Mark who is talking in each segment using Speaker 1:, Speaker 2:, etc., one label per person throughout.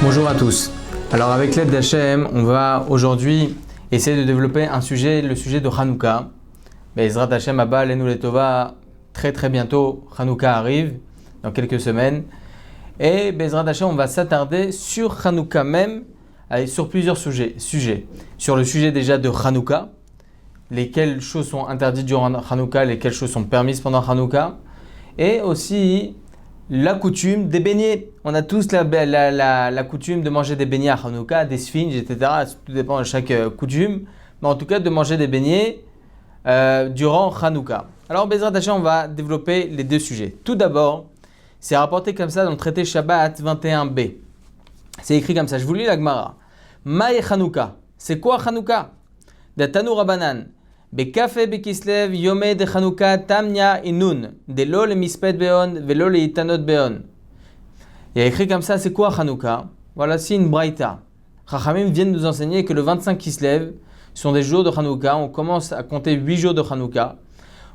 Speaker 1: Bonjour à tous. Alors avec l'aide d'Hachem, on va aujourd'hui essayer de développer un sujet, le sujet de Hanouka. Bezrat Hachem Abba Alenu Letova, très bientôt Hanouka arrive, dans quelques semaines. Et Bezrat Hachem, on va s'attarder sur Hanouka même, sur plusieurs sujets. Sur le sujet déjà de Hanouka, lesquelles choses sont interdites durant Hanouka, lesquelles choses sont permises pendant Hanouka. Et aussi la coutume des beignets. On a tous la coutume de manger des beignets à Hanouka, des sphinges, etc. Tout dépend de chaque coutume. Mais en tout cas, de manger des beignets durant Hanouka. Alors, Bezrat Hachem, on va développer les deux sujets. Tout d'abord, c'est rapporté comme ça dans le traité Shabbat 21b. C'est écrit comme ça. Je vous lis la Gemara. Maï Hanouka. C'est quoi Hanouka? Datanu Rabanan. Bekafe bekislev yome de Hanouka tamnia inun de lo le mispet beon velo le itanot beon. Il y a écrit comme ça, c'est quoi Hanouka? Voilà, c'est une braïta. Chachamim viennent nous enseigner que le 25 Kislev sont des jours de Hanouka. On commence à compter 8 jours de Hanouka,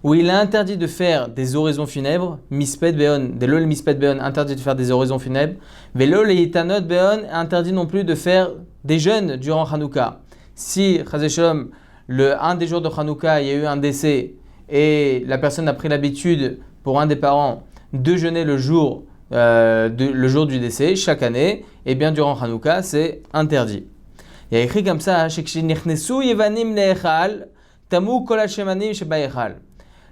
Speaker 1: où il est interdit de faire des oraisons funèbres, mispet beon, de lo le mispet beon, interdit de faire des oraisons funèbres, velo le itanot beon, interdit non plus de faire des jeûnes durant Hanouka. Si, Chazé Shalom, un des jours de Hanouka, il y a eu un décès et la personne a pris l'habitude pour un des parents de jeûner le jour du décès chaque année, et bien durant Hanouka, c'est interdit. Il y a écrit comme ça,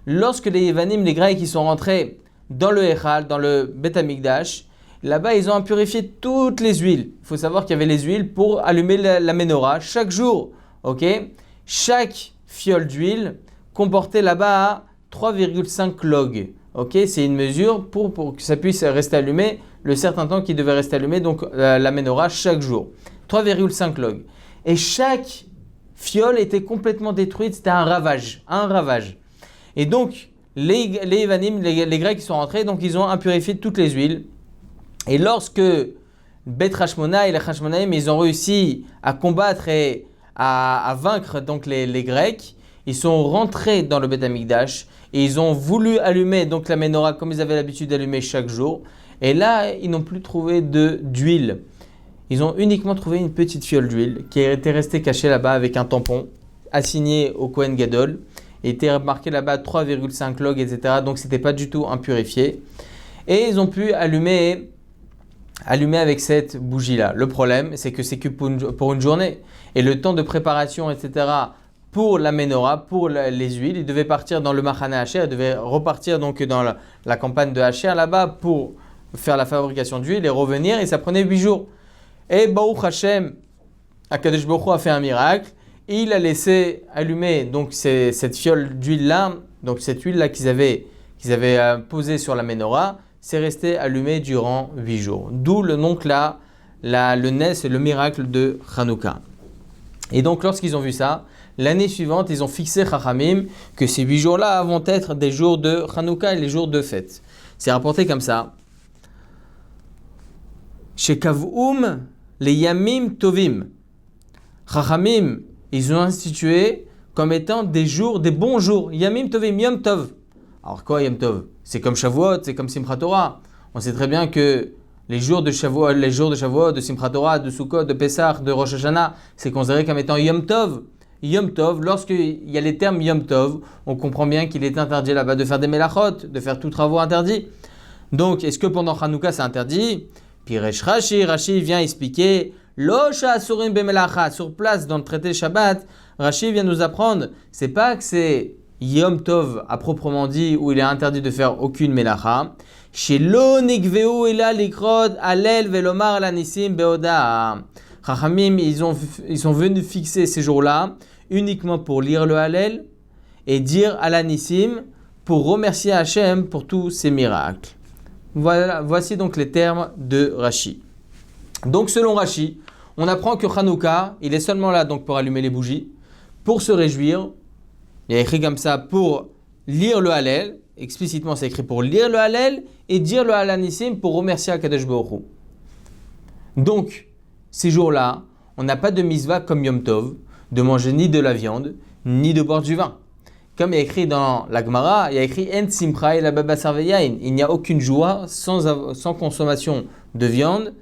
Speaker 1: lorsque les Yevanim, les Grecs, qui sont rentrés dans le Echal, dans le Bet Amikdash, là-bas, ils ont purifié toutes les huiles. Il faut savoir qu'il y avait les huiles pour allumer la menorah chaque jour. Ok? Chaque fiole d'huile comportait là-bas 3,5 log. Ok, c'est une mesure pour que ça puisse rester allumé le certain temps qu'il devait rester allumé, donc la menorah chaque jour. 3,5 log. Et chaque fiole était complètement détruite, c'était un ravage. Et donc, les Yevanim, les Grecs qui sont rentrés, donc ils ont impurifié toutes les huiles. Et lorsque Bet Hashmona et les Hashmonaïm, ils ont réussi à combattre et à vaincre donc les Grecs, ils sont rentrés dans le Bet Amikdash et ils ont voulu allumer donc la menorah comme ils avaient l'habitude d'allumer chaque jour. Et là, ils n'ont plus trouvé d'huile. Ils ont uniquement trouvé une petite fiole d'huile qui était restée cachée là-bas avec un tampon assigné au Kohen Gadol. Il était marqué là-bas 3,5 log, etc. Donc c'était pas du tout impurifié. Et ils ont pu allumer avec cette bougie-là. Le problème, c'est que c'est que pour une journée. Et le temps de préparation, etc., pour la menorah, pour les huiles, ils devaient partir dans le Machane Asher, ils devaient repartir donc dans la campagne de Asher là-bas pour faire la fabrication d'huile et revenir, et ça prenait 8 jours. Et Baruch Hashem, Akadosh Baruch Hu a fait un miracle. Il a laissé allumer donc cette fiole d'huile-là, donc cette huile-là qu'ils avaient posée sur la menorah, c'est resté allumé durant 8 jours. D'où le nom le Nes, le miracle de Hanouka. Et donc lorsqu'ils ont vu ça, l'année suivante, ils ont fixé Chachamim que ces 8 jours-là vont être des jours de Hanouka et les jours de fête. C'est rapporté comme ça. Chez Kav'oum, les Yamim Tovim. Chachamim, ils ont institué comme étant des jours, des bons jours. Yamim Tovim, Yom Tov. Alors quoi Yom Tov? C'est comme Shavuot, c'est comme Simchat Torah. On sait très bien que les jours de Shavuot, de Simchat Torah, de Sukkot, de Pesach, de Rosh Hashanah, c'est considéré comme étant Yom Tov. Yom Tov, lorsqu'il y a les termes Yom Tov, on comprend bien qu'il est interdit là-bas de faire des melachot, de faire tout travaux interdits. Donc, est-ce que pendant Hanouka c'est interdit? Piresh Rashi vient expliquer Lo sha'asurim b'melacha, sur place dans le traité Shabbat, Rashi vient nous apprendre, c'est pas que c'est Yom Tov à proprement dit où il est interdit de faire aucune melacha. Chez lo nikveu ila likrod alel velomar alanissim beoda. Chachamim, ils sont venus fixer ces jours-là uniquement pour lire le Hallel et dire alanissim pour remercier Hachem pour tous ses miracles. Voici donc les termes de Rashi. Donc selon Rashi, on apprend que Hanouka, il est seulement là donc pour allumer les bougies, pour se réjouir. Il y a écrit comme ça pour lire le Hallel, explicitement c'est écrit pour lire le Hallel et dire le Halanissim pour remercier Akadosh Baruch Hu. Donc, ces jours-là, on n'a pas de misva comme Yom Tov, de manger ni de la viande, ni de boire du vin. Comme il y a écrit dans la Gemara, il y a écrit En Simcha et la Baba Sarveyain. Il n'y a aucune joie sans consommation de viande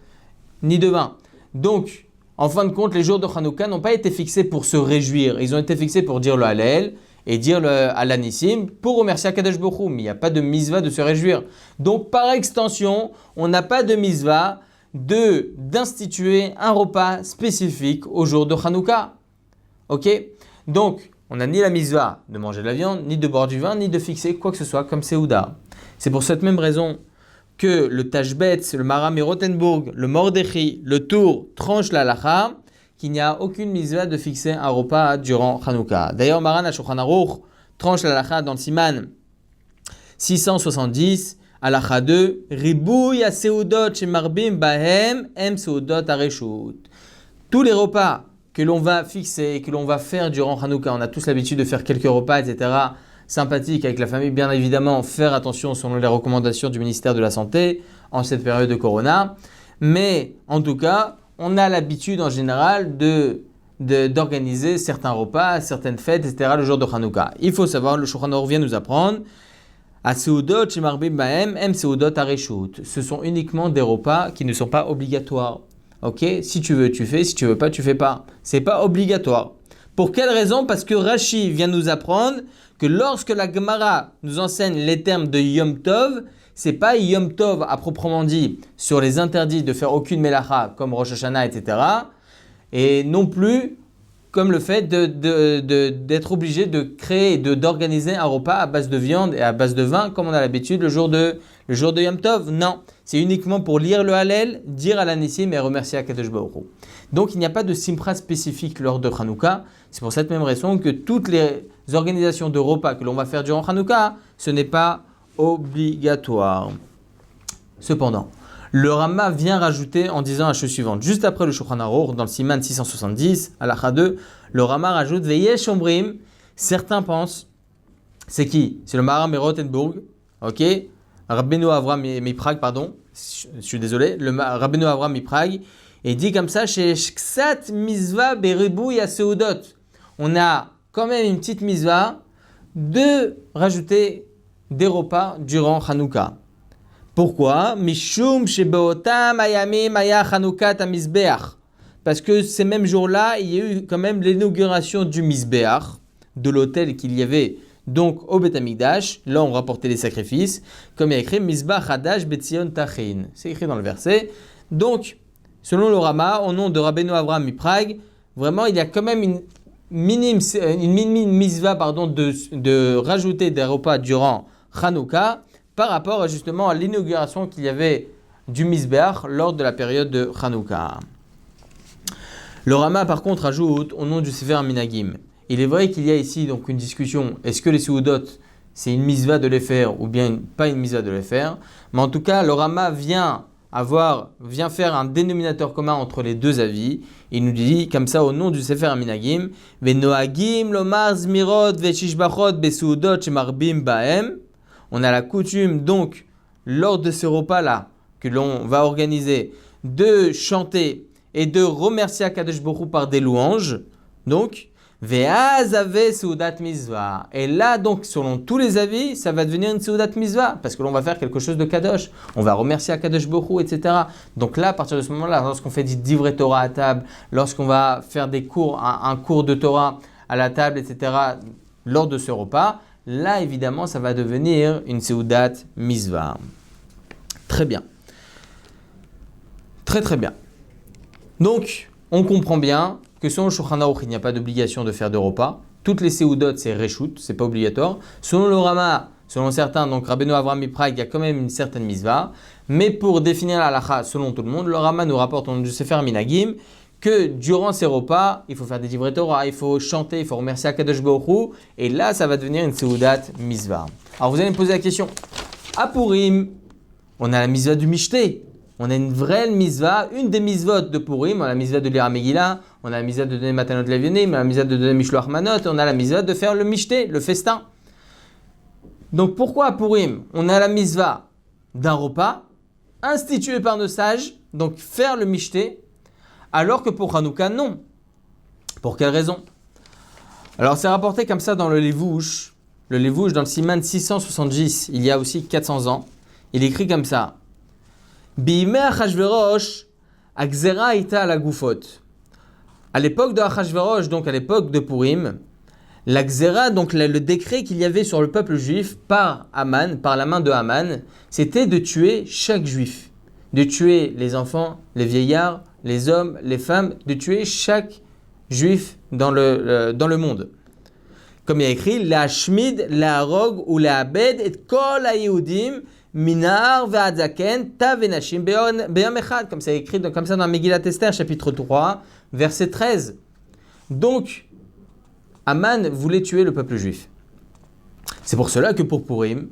Speaker 1: ni de vin. Donc, en fin de compte, les jours de Hanouka n'ont pas été fixés pour se réjouir. Ils ont été fixés pour dire le Hallel et dire le Alanissim pour remercier Akadosh Baruch Hu. Mais il n'y a pas de mitzvah de se réjouir. Donc, par extension, on n'a pas de mitzvah d'instituer un repas spécifique au jour de Hanouka. Ok? Donc, on n'a ni la mitzvah de manger de la viande, ni de boire du vin, ni de fixer quoi que ce soit comme Seouda. C'est pour cette même raison que le Tashbetz, le Maram et Rothenburg, le Mordechai, le Tour tranche la halakha, qu'il n'y a aucune mitzvah de fixer un repas durant Hanouka. D'ailleurs, Maran HaShulchan Aruch tranche la halakha dans le Siman 670, halakha 2, Ribouy ha-seudot shemarbim bahem em seudot ha-reshut. Tous les repas que l'on va fixer, que l'on va faire durant Hanouka, on a tous l'habitude de faire quelques repas, etc., sympathique avec la famille, bien évidemment, faire attention selon les recommandations du ministère de la Santé en cette période de Corona. Mais en tout cas, on a l'habitude en général d'organiser certains repas, certaines fêtes, etc. le jour de Hanouka. Il faut savoir, le Shulchan Aruch vient nous apprendre Seudot shemarbim bahem em seudot ha-reshut. Ce sont uniquement des repas qui ne sont pas obligatoires. Ok? Si tu veux, tu fais. Si tu veux pas, tu fais pas. C'est pas obligatoire. Pour quelle raison? Parce que Rashi vient nous apprendre que lorsque la Gemara nous enseigne les termes de Yom Tov, c'est pas Yom Tov à proprement dit sur les interdits de faire aucune melacha comme Rosh Hashanah, etc. Et non plus comme le fait d'être obligé de créer et d'organiser un repas à base de viande et à base de vin comme on a l'habitude le jour de Yom Tov. Non, c'est uniquement pour lire le Hallel, dire Alanissim et remercier Akadosh Baruch Hu. Donc il n'y a pas de simpra spécifique lors de Hanouka. C'est pour cette même raison que toutes les organisations de repas que l'on va faire durant Hanouka, ce n'est pas obligatoire. Cependant, le Rama vient rajouter en disant la chose suivante. Juste après le Shulchan Aruch, dans le Siman 670, halakha 2, le Rama rajoute Veyesh Omrim. Certains pensent, c'est qui? C'est le Maharam et Rothenburg, ok? Rabbeinu Avram Miprag, pardon, je suis désolé, le Rabbeinu Avram Miprag, et dit comme ça, chez Ksat Mizvah Beribouy ha-seudot. On a quand même une petite mizvah de rajouter des repas durant Hanouka. Pourquoi? Mishum shebeotam ayamim aya Hanoukat ha-mizbeach. Parce que ces mêmes jours-là, il y a eu quand même l'inauguration du Mizbeach, de l'autel qu'il y avait donc au Beth Amikdash. Là, on rapportait les sacrifices, comme il y a écrit Mizbach Hadash Betzion Tachin. C'est écrit dans le verset. Donc, selon le Rama, au nom de Rabbeinu Avram Miprag, vraiment, il y a quand même une minime mizvah de rajouter des repas durant Hanouka par rapport justement à l'inauguration qu'il y avait du Mizbeach lors de la période de Hanouka. Le Rama, par contre, ajoute au nom du Sefer Minagim. Il est vrai qu'il y a ici donc une discussion. Est-ce que les Seudot, c'est une mizvah de les faire ou bien pas une mizvah de les faire? Mais en tout cas, le Rama vient faire un dénominateur commun entre les deux avis. Il nous dit comme ça au nom du Sefer Minagim, Venoagim lomar zmirot veshishbachot beseudot shemarbim bahem. On a la coutume donc lors de ce repas-là que l'on va organiser de chanter et de remercier Akadosh Baruch Hu par des louanges. Donc Ve'az ave seudat mizvah. Et là, donc, selon tous les avis, ça va devenir une seudat mizvah, parce que l'on va faire quelque chose de kadosh. On va remercier Akadosh Baruch Hu, etc. Donc là, à partir de ce moment-là, lorsqu'on fait du divrei Torah à table, lorsqu'on va faire des cours, un cours de Torah à la table, etc., lors de ce repas, là, évidemment, ça va devenir une seudat mizvah. Très bien. Très, très bien. Donc, on comprend bien que selon le Shulchan Aruch, il n'y a pas d'obligation de faire de repas. Toutes les seudot, c'est reshut, c'est pas obligatoire. Selon le Rama, selon certains, donc Rabbeinu Avram Miprag, il y a quand même une certaine mizvah. Mais pour définir la halakha selon tout le monde, le Rama nous rapporte au Sefer Minagim que durant ces repas, il faut faire des divrei Torah, il faut chanter, il faut remercier Akadosh Baruch Hu, et là, ça va devenir une seudat mizvah. Alors vous allez me poser la question, à Purim, on a la mizvah du Mishté. On a une vraie mizvah, une des mizvot de Purim, on a la mizvah de lire à Megillah, on a la mizvah de donner Matanot Levionim, on a la mizvah de donner Mishloach Manot, on a la mizvah de faire le Mishté, le festin. Donc pourquoi à Purim, on a la mizvah d'un repas institué par nos sages, donc faire le Mishté, alors que pour Hanouka, non. Pour quelle raison? Alors c'est rapporté comme ça dans le Levouche dans le Siman 670, il y a aussi 400 ans, il écrit comme ça. Bimei Achashverosh, Agzera ita la gufot. À l'époque de Achashverosh, donc à l'époque de Purim, la Gzera, donc le décret qu'il y avait sur le peuple juif par Haman, par la main de Haman, c'était de tuer chaque juif. De tuer les enfants, les vieillards, les hommes, les femmes, de tuer chaque juif dans le monde. Comme il y a écrit, la Shmid, la Rog ou la Abed et Kol HaYehudim Minar ve'adzaken ta venashim beyom echad, comme c'est écrit comme ça dans Megillat Esther, chapitre 3, verset 13. Donc, Haman voulait tuer le peuple juif. C'est pour cela que pour Purim,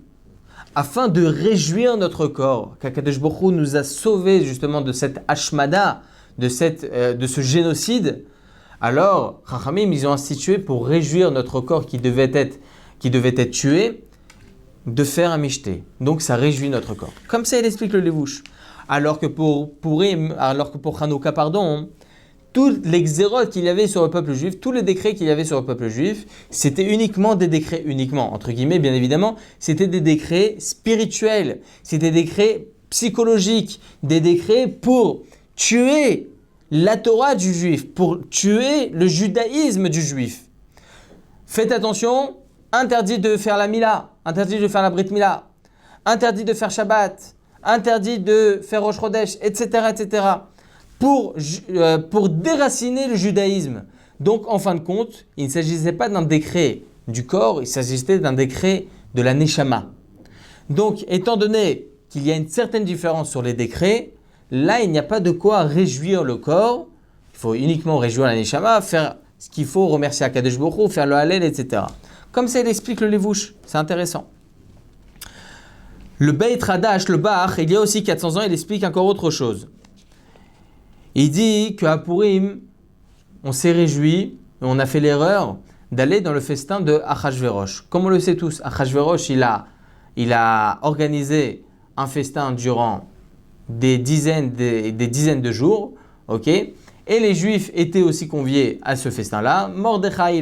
Speaker 1: afin de réjouir notre corps, qu'Akadosh Baruch Hu nous a sauvés justement de cette hashmada, de ce génocide, alors, Chachamim, ils ont institué pour réjouir notre corps qui devait être tué, de faire un mishté. Donc ça réjouit notre corps. Comme ça, il explique le Levouche. Alors que pour Hanouka, toutes les xérotes qu'il y avait sur le peuple juif, tous les décrets qu'il y avait sur le peuple juif, c'était uniquement des décrets, entre guillemets, bien évidemment, c'était des décrets spirituels, c'était des décrets psychologiques, des décrets pour tuer la Torah du juif, pour tuer le judaïsme du juif. Faites attention, interdit de faire la Mila, interdit de faire la Brit Mila, interdit de faire Shabbat, interdit de faire Rosh Chodesh, etc., etc., pour déraciner le judaïsme. Donc, en fin de compte, il ne s'agissait pas d'un décret du corps, il s'agissait d'un décret de la Neshama. Donc, étant donné qu'il y a une certaine différence sur les décrets, là, il n'y a pas de quoi réjouir le corps, il faut uniquement réjouir la Neshama, faire ce qu'il faut, remercier Akadosh Baruch Hu, faire le Hallel, etc. Comme ça, il explique le Levouche. C'est intéressant. Le Beit Radash, le Bach, il y a aussi 400 ans, il explique encore autre chose. Il dit qu'à Purim, on s'est réjoui, on a fait l'erreur d'aller dans le festin de Achashverosh. Comme on le sait tous, Achashverosh, il a organisé un festin durant des dizaines de jours, ok ? Et les Juifs étaient aussi conviés à ce festin-là. Mordechai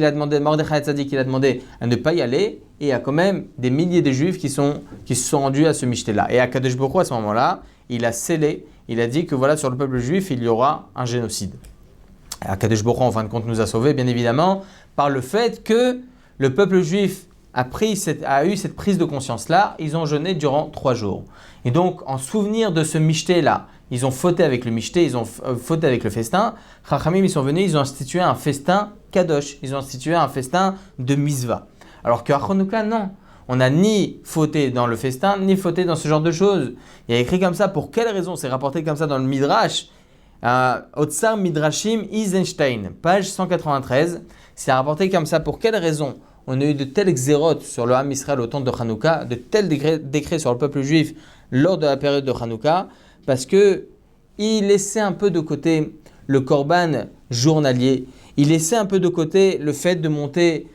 Speaker 1: Tzadik, il a demandé à ne pas y aller. Et il y a quand même des milliers de Juifs qui se sont rendus à ce mishté-là. Et Akadosh Baruch Hu, à ce moment-là, il a scellé, il a dit que voilà, sur le peuple juif, il y aura un génocide. Et Akadosh Baruch Hu, en fin de compte, nous a sauvés, bien évidemment, par le fait que le peuple juif a eu cette prise de conscience-là. Ils ont jeûné durant 3 jours. Et donc, en souvenir de ce mishté-là, ils ont fauté avec le mishté, ils ont fauté avec le festin. Chachamim, ils sont venus, ils ont institué un festin kadosh, ils ont institué un festin de misva. Alors qu'à Hanouka, non. On n'a ni fauté dans le festin, ni fauté dans ce genre de choses. Il y a écrit comme ça, pour quelle raison? C'est rapporté comme ça dans le Midrash. Otsar Midrashim Eisenstein, page 193. C'est rapporté comme ça, pour quelle raison on a eu de tels xérotes sur le Ham Israël au temps de Hanouka, de tels décrets sur le peuple juif lors de la période de Hanouka, parce que il laissait un peu de côté le korban journalier, il laissait un peu de côté le fait de monter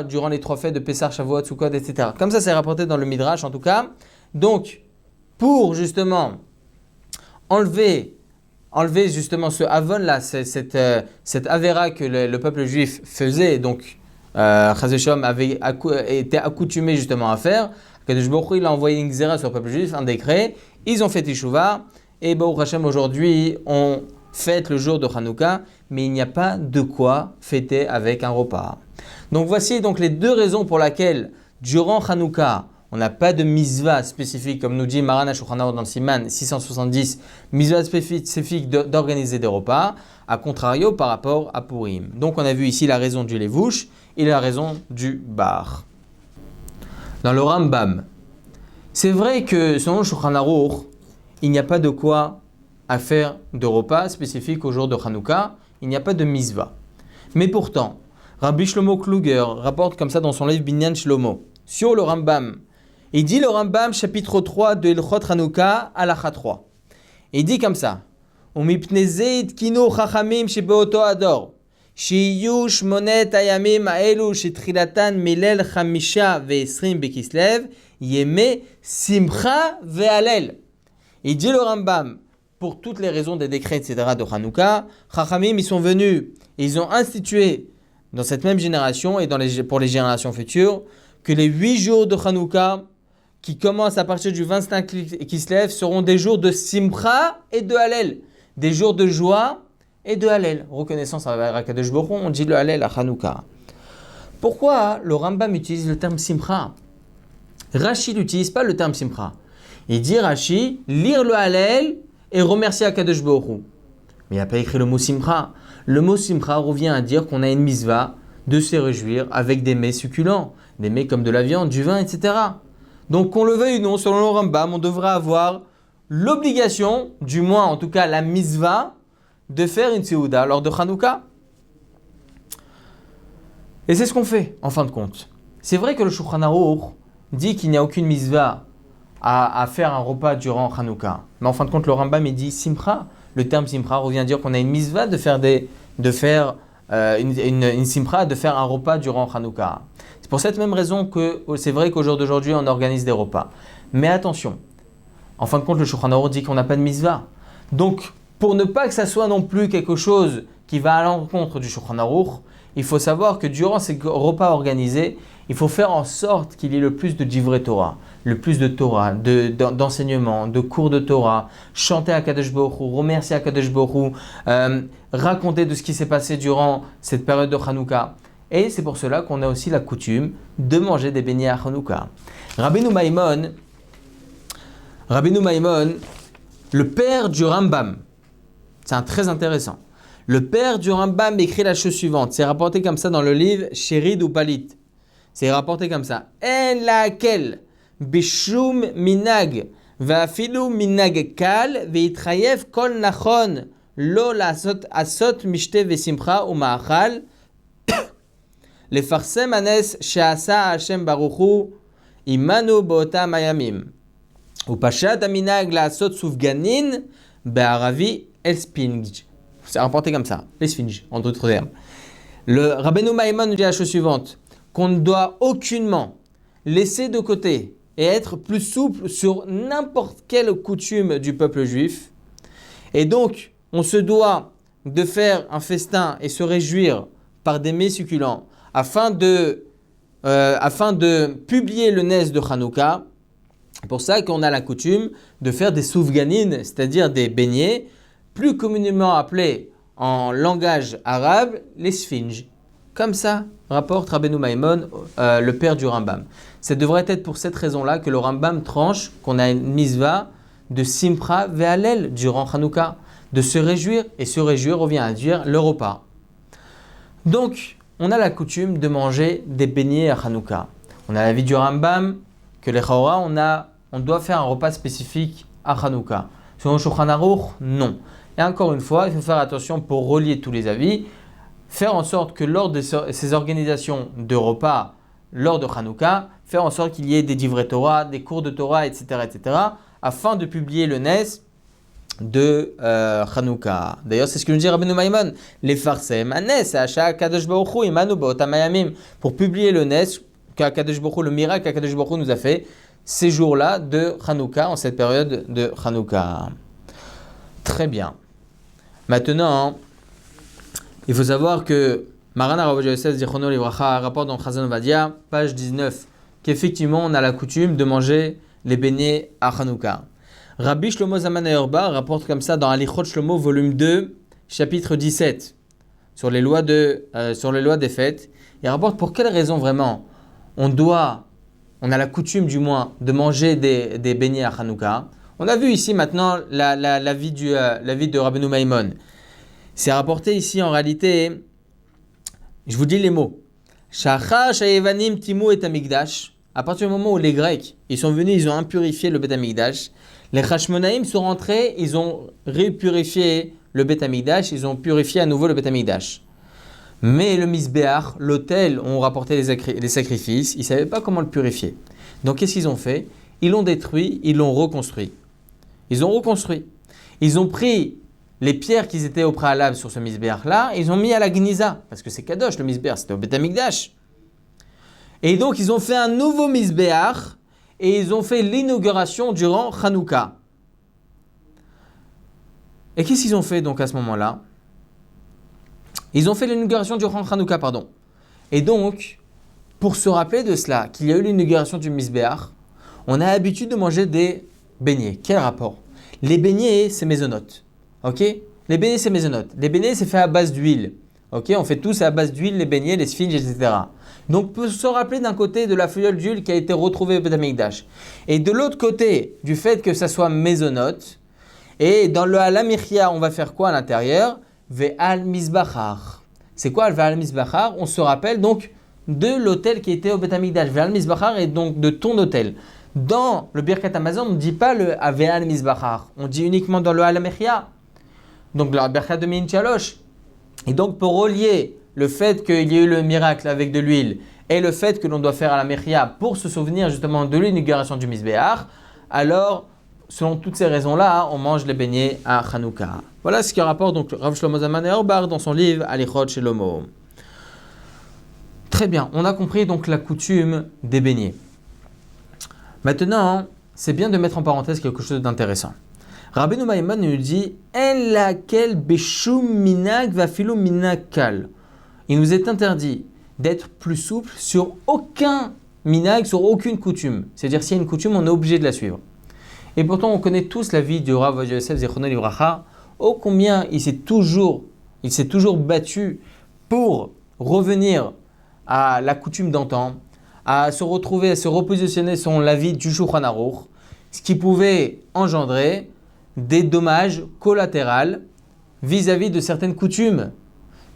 Speaker 1: durant les 3 fêtes de Pessah, Shavuot, Sukkot, etc. Comme ça, c'est rapporté dans le Midrash en tout cas. Donc, pour justement enlever justement ce avon là, cette avéra que le peuple juif faisait, donc Chas v'Shalom avait été accoutumé justement à faire, Kadosh Baruch Hu, il a envoyé une xéra sur le peuple juif, un décret, ils ont fait Teshuvah, et Baruch Hashem aujourd'hui on fête le jour de Hanouka, mais il n'y a pas de quoi fêter avec un repas. Donc voici donc les 2 raisons pour lesquelles durant Hanouka, on n'a pas de misva spécifique, comme nous dit Maran HaShulchan Aruch dans le Siman 670, misva spécifique d'organiser des repas, à contrario par rapport à Purim. Donc on a vu ici la raison du Levouche et la raison du Bar. Dans le Rambam, c'est vrai que selon le Shulchan Aruch, il n'y a pas de quoi à faire de repas spécifique au jour de Hanouka, il n'y a pas de misva. Mais pourtant, Rabbi Shlomo Kluger rapporte comme ça dans son livre Binyan Shlomo, sur le Rambam. Il dit le Rambam, chapitre 3 de Ilchot Hanouka, halakha 3. Il dit comme ça, Umipnei ze itkinu chachamim shebeoto ador, שיהיו 8 הימים האלו שתחילתן מליל 25 בכסלו, ימי שמחה והלל. Il dit le Rambam, pour toutes les raisons des décrets, etc. de Hanouka, Chachamim, ils sont venus, et ils ont institué dans cette même génération et pour les générations futures, que les 8 jours de Hanouka, qui commencent à partir du 25 Kislev, seront des jours de Simcha et de Hallel. des jours de joie et de Hallel. Reconnaissance à Akadosh Baruch Hu, on dit le Hallel à Hanouka. Pourquoi le Rambam utilise le terme Simcha? Rashi n'utilise pas le terme Simcha. Il dit Rashi, lire le Hallel et remercier Akadosh Baruch Hu. Mais il n'a pas écrit le mot Simcha. Le mot Simcha revient à dire qu'on a une mitzvah de se réjouir avec des mets succulents, des mets comme de la viande, du vin, etc. Donc qu'on le veuille ou non, selon le Rambam, on devrait avoir l'obligation, du moins en tout cas la mitzvah, de faire une Seouda lors de Hanouka. Et c'est ce qu'on fait, en fin de compte. C'est vrai que le Shulchan Aruch dit qu'il n'y a aucune mitzvah à faire un repas durant Hanouka. Mais en fin de compte, le Rambam il dit Simcha. Le terme Simcha revient à dire qu'on a une mitzvah de faire une Simcha, de faire un repas durant Hanouka. C'est pour cette même raison que c'est vrai qu'au jour d'aujourd'hui, on organise des repas. Mais attention, en fin de compte, le Shulchan Aruch dit qu'on n'a pas de mitzvah. Donc, pour ne pas que ça soit non plus quelque chose qui va à l'encontre du Shulchan Aruch, il faut savoir que durant ces repas organisés, il faut faire en sorte qu'il y ait le plus de divrei Torah, le plus de Torah, d'enseignements, de cours de Torah, chanter à Kadosh Baruch Hu, remercier à Kadosh Baruch Hu, raconter de ce qui s'est passé durant cette période de Hanouka. Et c'est pour cela qu'on a aussi la coutume de manger des beignets à Hanouka. Rabbeinu Maimon, le père du Rambam, c'est très intéressant. Le père du Rambam écrit la chose suivante. C'est rapporté comme ça dans le livre Sherid ou Palit. C'est rapporté comme ça. En laquelle bishum minag ve'afilu minag kal ve'itrayev kol nachon lo asot mishte ve'simcha u'ma'achal lefarsem anes she'asa Hashem Baruch Hu imanu bo'otam hayamim u'pashat aminag la'asot sufganin be'aravi el-spinj. C'est rapporté comme ça, les sphinges, en d'autres termes. Le Rabbeinu Maimon nous dit la chose suivante, qu'on ne doit aucunement laisser de côté et être plus souple sur n'importe quelle coutume du peuple juif. Et donc, on se doit de faire un festin et se réjouir par des mets succulents afin de publier le nes de Hanouka. C'est pour ça qu'on a la coutume de faire des soufganines, c'est-à-dire des beignets, plus communément appelés en langage arabe, les sphinges. Comme ça, rapporte Rabbeinu Maimon, le père du Rambam. Ça devrait être pour cette raison-là que le Rambam tranche qu'on a une mitzvah de Simcha ve'Hallel durant Hanouka, de se réjouir, et se réjouir revient à dire le repas. Donc, on a la coutume de manger des beignets à Hanouka. On a l'avis du Rambam que les Chora, on doit faire un repas spécifique à Hanouka. Selon le Shulchan Aruch, non. Et encore une fois, il faut faire attention pour relier tous les avis, faire en sorte que lors de ces organisations de repas, lors de Hanouka, faire en sorte qu'il y ait des divrei Torah, des cours de Torah, etc., afin de publier le nes de Hanouka. D'ailleurs, c'est ce que nous dit Rabbeinu Maimon. Les farsem, anes, asha Kadosh Baruch Hu, imanu bo'otam hayamim, pour publier le nes qu'Akadosh Baruch Hu, le miracle qu'Akadosh Baruch Hu nous a fait ces jours-là de Hanouka, en cette période de Hanouka. Très bien. Maintenant, il faut savoir que Maran Rav Ovadia Yosef Zichrono Livracha rapporte dans Chazon Ovadia, page 19, qu'effectivement on a la coutume de manger les beignets à Hanouka. Rabbi Shlomo Zalman Auerbach rapporte comme ça dans Halichot Shlomo volume 2, chapitre 17, sur les lois des fêtes. Il rapporte pour quelle raison vraiment on a la coutume du moins de manger des beignets à Hanouka. On a vu ici maintenant la vie de Rabbeinu Maimon. C'est rapporté ici en réalité, je vous dis les mots. Shachar shayevanim timu et amigdash. À partir du moment où les Grecs, ils sont venus, ils ont impurifié le Bet Amigdash. Les Hashmonaïm sont rentrés, ils ont répurifié le Bet Amigdash, ils ont purifié à nouveau le Bet Amigdash. Mais le Misbéach, l'autel où on rapportait les sacrifices, ils ne savaient pas comment le purifier. Donc qu'est-ce qu'ils ont fait? Ils l'ont détruit, ils l'ont reconstruit. Ils ont pris les pierres qui étaient au préalable sur ce Misbéach-là, ils ont mis à la Gniza, parce que c'est Kadosh, le Misbéach, c'était au Bet Amigdash. Et donc ils ont fait un nouveau Misbéach, et ils ont fait l'inauguration durant Hanouka. Et qu'est-ce qu'ils ont fait donc à ce moment-là? Ils ont fait l'inauguration durant Hanouka, pardon. Et donc, pour se rappeler de cela, qu'il y a eu l'inauguration du Misbéach, on a l'habitude de manger des beignets. Quel rapport? Les beignets, c'est mésonotes. Ok? Les beignets, c'est mésonotes. Les beignets, c'est fait à base d'huile. Ok? On fait tous à base d'huile, les beignets, les sphinges, etc. Donc, pour se rappeler d'un côté de la feuillole d'huile qui a été retrouvée au Beth Amikdash. Et de l'autre côté, du fait que ça soit mésonote. Et dans le Halamichia, on va faire quoi à l'intérieur? Ve'al Mizbachar. C'est quoi le Ve'al Mizbachar? On se rappelle donc de l'autel qui était au Beth Amikdash. Ve'al Mizbachar est donc de ton autel. Dans le Birkat Hamazon, on ne dit pas le Ve'al Mizbachar. On dit uniquement dans le Halamichia. Donc la Birkat de Min Chalosh. Et donc pour relier le fait qu'il y ait eu le miracle avec de l'huile et le fait que l'on doit faire à la Mechia pour se souvenir justement de l'inauguration du Mizbeach, alors selon toutes ces raisons-là, on mange les beignets à Hanouka. Voilà ce qui rapporte donc Rav Shlomo Zalman Auerbach dans son livre Alichot Shelomo. Très bien, on a compris donc la coutume des beignets. Maintenant, c'est bien de mettre en parenthèse quelque chose d'intéressant. Rabbeinu Maimon nous dit En laquelle beshum minag va filou minag kal. Il nous est interdit d'être plus souple sur aucun minag, sur aucune coutume. C'est-à-dire, s'il y a une coutume, on est obligé de la suivre. Et pourtant, on connaît tous la vie du Rav Ovadia Yosef Zichrono Livracha, ô combien il s'est toujours battu pour revenir à la coutume d'antan, à se retrouver, à se repositionner sur la vie du Shulchan Aruch, ce qui pouvait engendrer des dommages collatéraux vis-à-vis de certaines coutumes.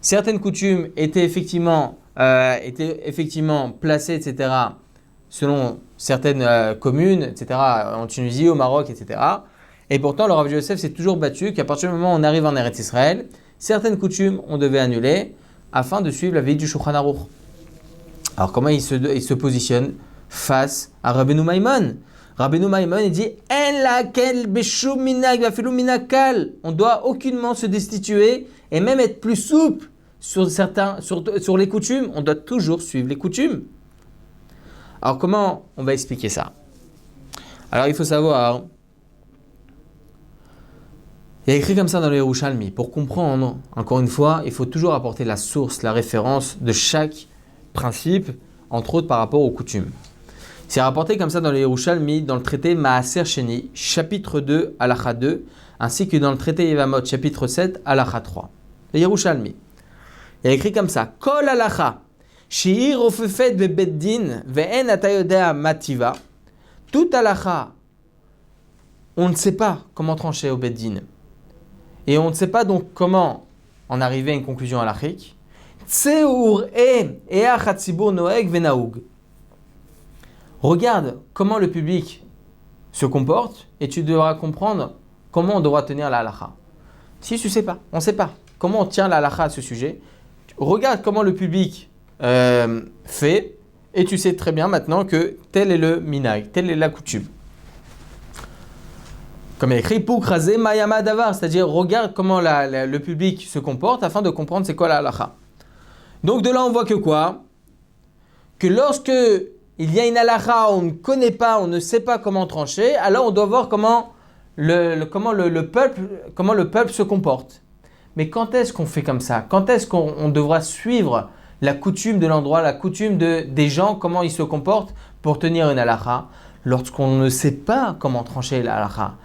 Speaker 1: Certaines coutumes étaient effectivement placées, etc., selon certaines communes, etc., en Tunisie, au Maroc, etc. Et pourtant, le Rav Yosef s'est toujours battu qu'à partir du moment où on arrive en Eretz Israël, certaines coutumes, on devait annuler afin de suivre la vie du Shulchan Aruch. Alors, comment il se positionne face à Rabbeinu Maimon? Rabbeinu Maimon, il dit « En laquelle beshum minag va filou minag kal » On doit aucunement se destituer et même être plus souple sur les coutumes. On doit toujours suivre les coutumes. Alors, comment on va expliquer ça? Alors, il faut savoir, il y a écrit comme ça dans le Yerushalmi. Pour comprendre, encore une fois, il faut toujours apporter la source, la référence de chaque principe, entre autres par rapport aux coutumes. C'est rapporté comme ça dans le Yerushalmi, dans le traité Maaser Sheni, chapitre 2, Halacha 2, ainsi que dans le traité Yevamot, chapitre 7, Halacha 3. Le Yerushalmi. Il y a écrit comme ça, Kol Halacha, She'ir ofefet bebeddin, ve'en atayodea mativa. Tout Halacha, on ne sait pas comment trancher au beddin. Et on ne sait pas donc comment en arriver à une conclusion halachique. Tseur e achatzibur noeg venaoug. Regarde comment le public se comporte et tu devras comprendre comment on devra tenir la halakha. Si tu ne sais pas, on ne sait pas comment on tient la halakha à ce sujet, regarde comment le public fait et tu sais très bien maintenant que tel est le minag, telle est la coutume. Comme il est écrit, Poukraze mayama davar, c'est-à-dire regarde comment le public se comporte afin de comprendre c'est quoi la halakha. Donc de là on voit que quoi? Que lorsque il y a une halakha, on ne connaît pas, on ne sait pas comment trancher, alors on doit voir comment le peuple se comporte. Mais quand est-ce qu'on fait comme ça? Quand est-ce qu'on devra suivre la coutume de l'endroit, la coutume des gens, comment ils se comportent pour tenir une halakha? Lorsqu'on ne sait pas comment trancher la halakha.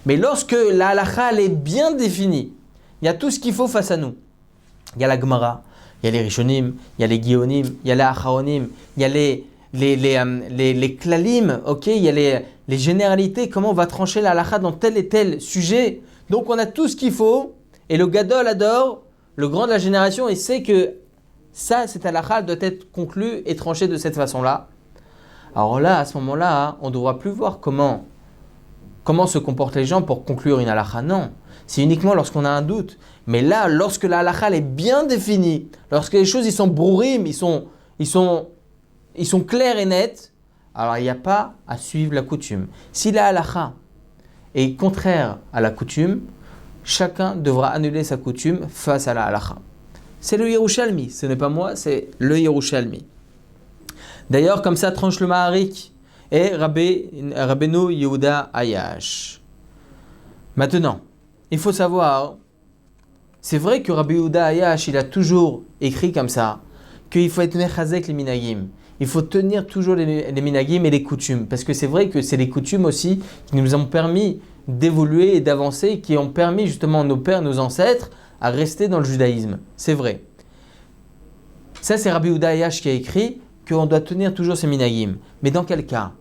Speaker 1: Mais lorsque la halakha elle est bien définie, il y a tout ce qu'il faut face à nous. Il y a la Gemara, il y a les Rishonim, il y a les Gionim, il y a les Acharonim, il y a les klalim, ok, il y a les généralités, comment on va trancher la halakha dans tel et tel sujet. Donc on a tout ce qu'il faut et le gadol adore, le grand de la génération, il sait que cette halakha doit être conclue et tranchée de cette façon-là. Alors là, à ce moment-là, on ne devra plus voir comment se comportent les gens pour conclure une halakha. Non, c'est uniquement lorsqu'on a un doute. Mais là, lorsque la halakha est bien définie, lorsque les choses ils sont brourim, ils sont clairs et nets, alors il n'y a pas à suivre la coutume. Si la halakha est contraire à la coutume, chacun devra annuler sa coutume face à la halakha. C'est le Yerushalmi, ce n'est pas moi, c'est le Yerushalmi. D'ailleurs, comme ça tranche le Maharik et Rabbeinu Yehuda Ayash. Maintenant, il faut savoir, c'est vrai que Rabbi Yehuda Ayash, il a toujours écrit comme ça, qu'il faut être mechazek les minagim. il faut tenir toujours les minagim et les coutumes. Parce que c'est vrai que c'est les coutumes aussi qui nous ont permis d'évoluer et d'avancer, qui ont permis justement nos pères, nos ancêtres, à rester dans le judaïsme. C'est vrai. Ça, c'est Rabbi Yehuda Ayash qui a écrit qu'on doit tenir toujours ces minagim. Mais dans quel cas?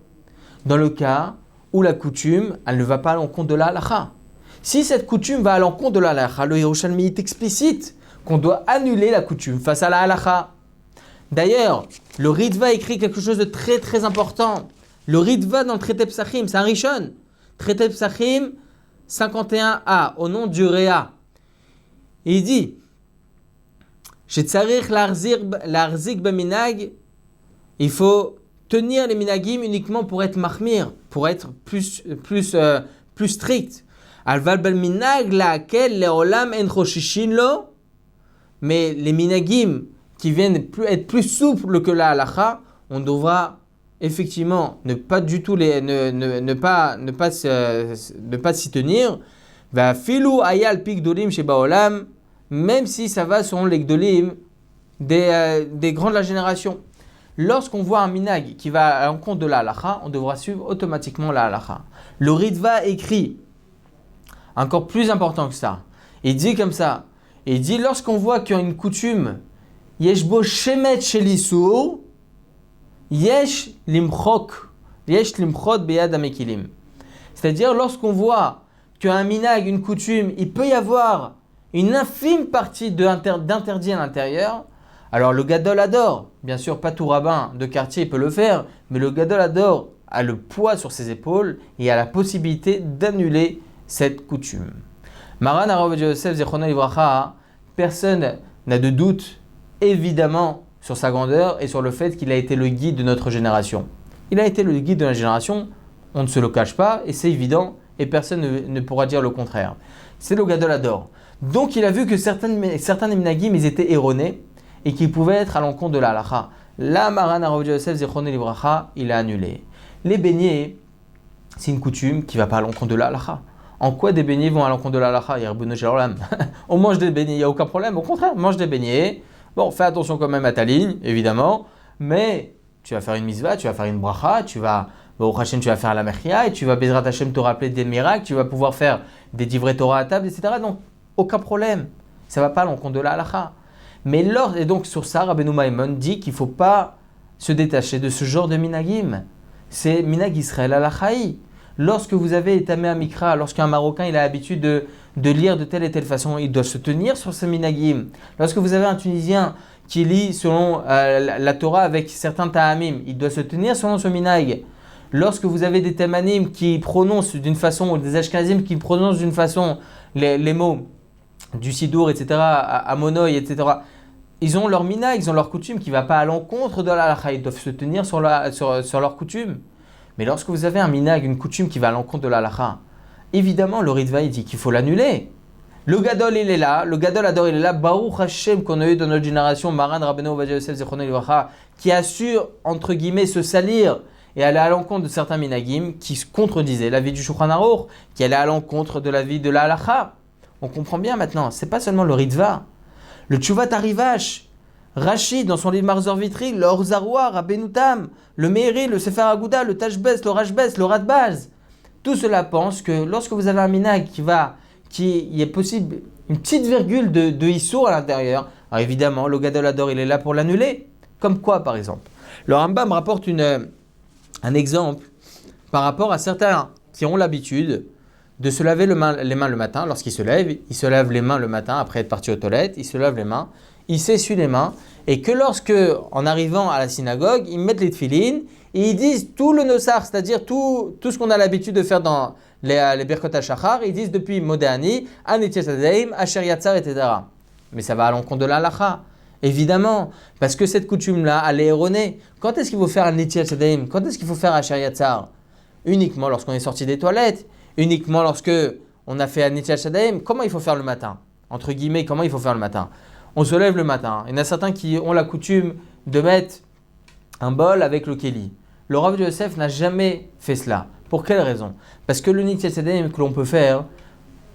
Speaker 1: Dans le cas où la coutume, elle ne va pas à l'encontre de la halakha. Si cette coutume va à l'encontre de la halakha, le Yerushalmi est explicite qu'on doit annuler la coutume face à la halakha. D'ailleurs, le Ritva écrit quelque chose de très très important. Le Ritva dans le traité Psachim, c'est un Rishon. Traité Psachim 51a, au nom du Réa. Et il dit Shetzarich l'arzik beminag, il faut tenir les minagim uniquement pour être mahmir, pour être plus strict. Alval bel minag laquelle leolam en choshishin lo, mais les minagim qui viennent être plus souples que la halakha, on devra effectivement ne pas du tout ne pas s'y tenir. Va filou ayal pik dolim chez baolam, même si ça va selon les gdolim des grands de la génération. Lorsqu'on voit un minag qui va à l'encontre de la halakha, on devra suivre automatiquement la halakha. Le Ritva écrit, encore plus important que ça, il dit comme ça, il dit lorsqu'on voit qu'il y a une coutume, yesh bo shemet shel isur, yesh limchot beyad amekilim. C'est-à-dire lorsqu'on voit qu'un minag, une coutume, il peut y avoir une infime partie d'interdit à l'intérieur, alors le gadol adore, bien sûr pas tout rabbin de quartier peut le faire, mais le gadol adore a le poids sur ses épaules et a la possibilité d'annuler cette coutume. Maran Harav Ovadia Yosef Zichrono Livracha, personne n'a de doute évidemment sur sa grandeur et sur le fait qu'il a été le guide de notre génération. Il a été le guide de la génération, on ne se le cache pas et c'est évident et personne ne pourra dire le contraire. C'est le gadol adore. Donc il a vu que certains minagim ils étaient erronés et qui pouvaient être à l'encontre de la halakha. Là, Maran Harav Ovadia Yosef Zichrono Livracha, il a annulé. Les beignets, c'est une coutume qui ne va pas à l'encontre de la halakha. En quoi des beignets vont à l'encontre de la halakha? On mange des beignets, il n'y a aucun problème. Au contraire, on mange des beignets. Bon, fais attention quand même à ta ligne, évidemment. Mais tu vas faire une misva, tu vas faire une bracha, tu vas faire la mechia et tu vas Bezrat Hashem te rappeler des miracles, tu vas pouvoir faire des divrei Torah à table, etc. Donc, aucun problème. Ça ne va pas à l'encontre de la halakha. Et donc sur ça, Rabbeinu Maimon dit qu'il ne faut pas se détacher de ce genre de minagim. C'est minag Israël halakhaï. Lorsque vous avez étamé un mikra, lorsqu'un Marocain il a l'habitude de lire de telle et telle façon, il doit se tenir sur ce minagim. Lorsque vous avez un Tunisien qui lit selon la Torah avec certains ta'amim, il doit se tenir selon ce minag. Lorsque vous avez des Thémanim qui prononcent d'une façon, ou des Ashkenazim qui prononcent d'une façon les mots du Sidour, etc., à Monoï, etc., ils ont leur minag, ils ont leur coutume qui ne va pas à l'encontre de la halakha, ils doivent se tenir sur leur coutume. Mais lorsque vous avez un minag, une coutume qui va à l'encontre de la halakha, évidemment le Ritva il dit qu'il faut l'annuler. Le Gadol il est là, le Gadol Ador il est là, Baruch Hashem qu'on a eu dans notre génération, Maran Rabbeinu Ovadia Yosef Zichrono Livracha, qui a su, entre guillemets, se salir et aller à l'encontre de certains minagim qui contredisaient la vie du Shulchan Aruch, qui allait à l'encontre de la vie de la halakha. On comprend bien maintenant, c'est pas seulement le Ritva. Le Tchouvat Arivash, Rachid dans son livre Marzor Vitri, le Orzaroua, Rabbeinu Tam, le Meiri, le Sefer Agouda, le Tashbes, le Rashbes, le Radbaz, tout cela pense que lorsque vous avez un minag qui est possible une petite virgule de Issour à l'intérieur, alors évidemment le Gadol Ador il est là pour l'annuler. Comme quoi par exemple? Le Rambam rapporte un exemple par rapport à certains qui ont l'habitude de se laver les mains le matin. Lorsqu'ils se lèvent les mains le matin après être parti aux toilettes, ils se lavent les mains, ils s'essuient les mains et que lorsque, en arrivant à la synagogue, ils mettent les tefilines et ils disent tout le nosar, c'est-à-dire tout ce qu'on a l'habitude de faire dans les Birkot HaShachar, ils disent depuis Modéani, Anitiyat Adaim, Asher Yatzar, etc. Mais ça va à l'encontre de la halakha. Évidemment, parce que cette coutume-là, elle est erronée. Quand est-ce qu'il faut faire Anitiyat Adaim? Quand est-ce qu'il faut faire Asher Yatzar? Uniquement lorsqu'on est sorti des toilettes. Uniquement lorsque on a fait Anitiyat Shadaim. Comment il faut faire le matin? Entre guillemets, comment il faut faire le matin? On se lève le matin. Il y en a certains qui ont la coutume de mettre un bol avec le keli. Le Rav Yosef n'a jamais fait cela. Pour quelle raison? Parce que le Nitiyat Shadaim que l'on peut faire,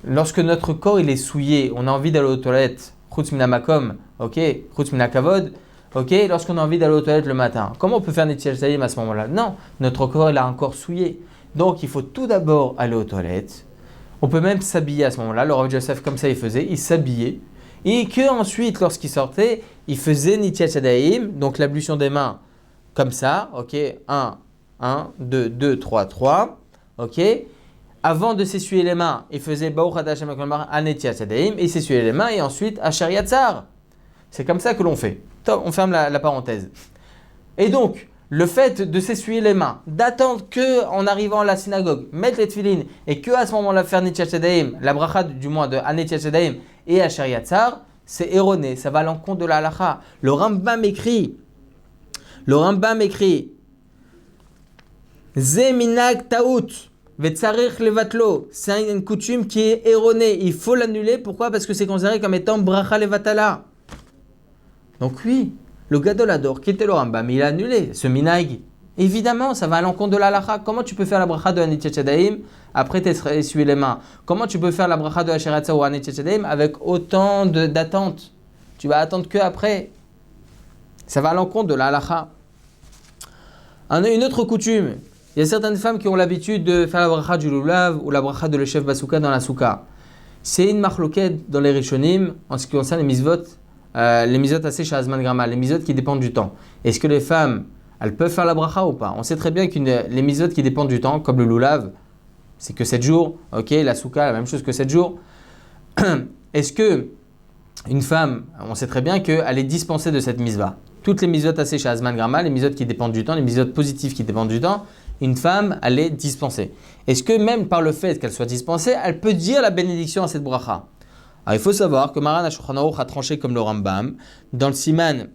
Speaker 1: lorsque notre corps il est souillé, on a envie d'aller aux toilettes, chutz mina makom, ok, chutz mina kavod, ok, lorsqu'on a envie d'aller aux toilettes le matin. Comment on peut faire Netilat Yadayim à ce moment-là? Non, notre corps il a un corps souillé. Donc il faut tout d'abord aller aux toilettes. On peut même s'habiller à ce moment-là. Le Rav Joseph, comme ça, il faisait, il s'habillait. Et qu'ensuite, lorsqu'il sortait, il faisait Netilat Yadayim, donc l'ablution des mains, comme ça, ok, 1, 2, 3, 3, ok. Avant de s'essuyer les mains, il faisait Baruch Atah Hashem HaKol à Netilat Yadayim, et il s'essuyait les mains, et ensuite, Asher Yatzar. C'est comme ça que l'on fait. Top, on ferme la parenthèse. Et donc, le fait de s'essuyer les mains, d'attendre qu'en arrivant à la synagogue, mettre les tefilines et qu'à ce moment-là faire Netilat Yadayim, la bracha du moins de Netilat Yadayim et Asher Yatzar, c'est erroné, ça va à l'encontre de la halakha. Le Rambam écrit Ze minag taout vetzarich levatlo. C'est une coutume qui est erronée, il faut l'annuler. Pourquoi? Parce que c'est considéré comme étant bracha levatala. Donc oui, le Gadol Hador, qui était le Rambam, il a annulé ce minag. Évidemment, ça va à l'encontre de la halakha. Comment tu peux faire la bracha de Netilat Yadayim après t'être essuyé les mains? Comment tu peux faire la bracha de Asher Yatzar ou Netilat Yadayim avec autant d'attente? Tu vas attendre que après. Ça va à l'encontre de la halakha. Une autre coutume, il y a certaines femmes qui ont l'habitude de faire la bracha du lulav ou la bracha de l'Eshef Basouka dans la souka. C'est une marloquette dans les Rishonim en ce qui concerne les mitzvot assez chez Azman Grama, les mitzvot qui dépendent du temps. Est-ce que les femmes, elles peuvent faire la bracha ou pas? On sait très bien que les mitzvot qui dépendent du temps, comme le lulav, c'est que 7 jours, ok, la souka, la même chose que 7 jours. Est-ce que une femme, on sait très bien qu'elle est dispensée de cette mitzvah? Toutes les mitzvot assez chez Azman Grama, les mitzvot qui dépendent du temps, les mitzvot positifs qui dépendent du temps, une femme, elle est dispensée. Est-ce que même par le fait qu'elle soit dispensée, elle peut dire la bénédiction à cette bracha? Alors, il faut savoir que Maran HaShulchan Aruch a tranché comme le Rambam dans le Siman